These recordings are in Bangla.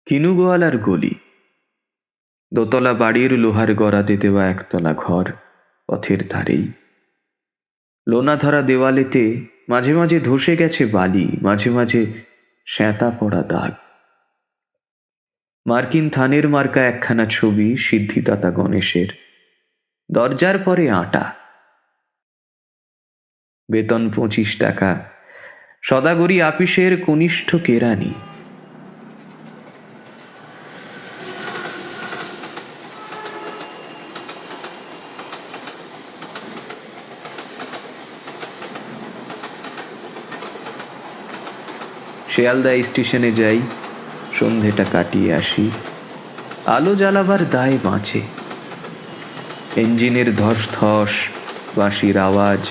কিনুগোয়ালার গলি, দোতলা বাড়ির লোহার গড়াতে দেওয়া একতলা ঘর পথের ধারেই। লোনা ধরা দেওয়ালেতে মাঝে মাঝে ধসে গেছে বালি, মাঝে মাঝে শ্যাঁতা পড়া দাগ। মার্কিন থানের মার্কা একখানা ছবি সিদ্ধিদাতা গণেশের, দরজার পরে আটা। বেতন 25 টাকা, সদাগরি আপিসের কনিষ্ঠ কেরানি। শিয়ালদা স্টেশনে যাই, সন্ধেটা কাটিয়ে আসি। আলো জ্বালাবার দায় বাঁচে। ইঞ্জিনের ধস ধস, বাঁশির আওয়াজ,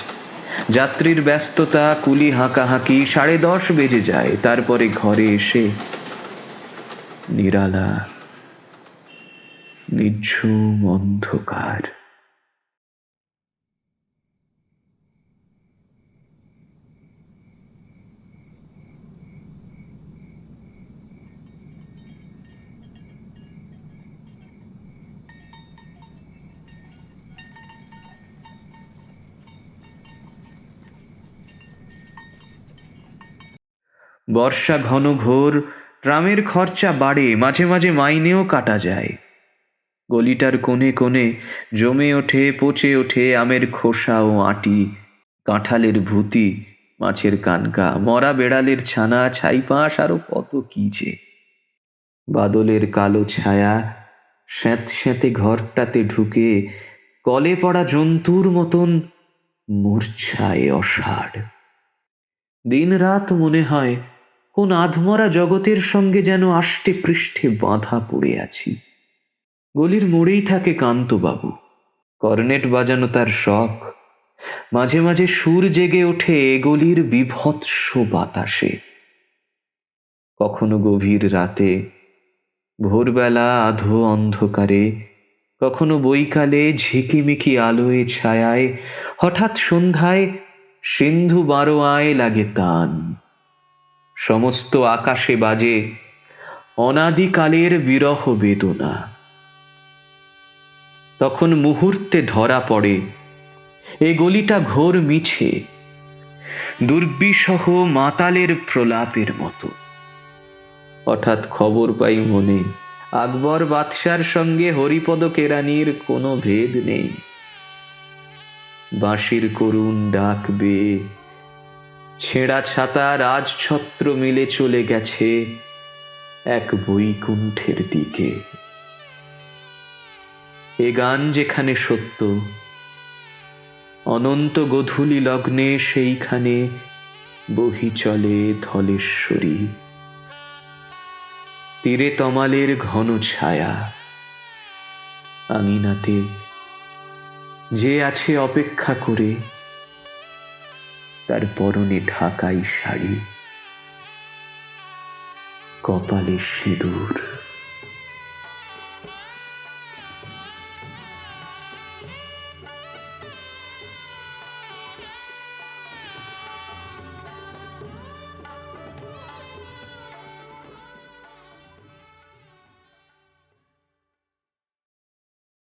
যাত্রীর ব্যস্ততা, কুলি হাঁকাহাঁকি। 10:30 বেজে যায়। তারপরে ঘরে এসে নিরালা, নিঝুম অন্ধকার। বর্ষা ঘন ঘোর, ট্রামের খরচা বাড়ে, মাঝে মাঝে মাইনেও কাটা যায়। গলিটার কোণে কোণে জমে ওঠে, পচে ওঠে আমের খোসা ও আঁটি, কাঁঠালের ভুতি, মাছের কানকা, মরা বেড়ালের ছানা, ছাইপাঁশ, আরো কত কি যে। বাদলের কালো ছায়া স্যাঁতস্যাঁতে ঘরটাতে ঢুকে কলে পড়া জন্তুর মতন মূর্ছায় অষাঢ়। দিন রাত মনে হয় কোন আধমরা জগতের সঙ্গে যেন আষ্টে পৃষ্ঠে বাঁধা পড়ে আছি। গলির মোড়েই থাকে কান্তবাবু, কর্নেট বাজানো তার শখ। মাঝে মাঝে সুর জেগে ওঠে গলির বিভৎস বাতাসে। কখনো গভীর রাতে, ভোরবেলা আধো অন্ধকারে, কখনো বৈকালে ঝিকিমিকি আলোয় ছায়ায়, হঠাৎ সন্ধ্যায় সিন্ধু বারোয়ায় লাগে তান। সমস্ত আকাশে বাজে অনাদিকালের বিরহ বেদনা। তখন মুহূর্তে ধরা পড়ে এ গলিটা ঘোর মিছে, দুর্বিষহ মাতালের প্রলাপের মতো। হঠাৎ খবর পাই মনে, আকবর বাদশার সঙ্গে হরিপদ কেরানির কোনো ভেদ নেই। বাঁশির করুণ ডাক বেয়ে ছেঁড়া ছাতা রাজছত্র মিলে চলে গেছে এক বৈকুণ্ঠের দিকে। এ গান যেখানে সত্য, অনন্ত গোধূলি লগ্নে সেইখানে বহি চলে ধলেশ্বরী। তীরে তমালের ঘন ছায়া, আঙিনাতে যে আছে অপেক্ষা করে, তার পরনে ঢাকাই শাড়ি, কপালে সিঁদুর।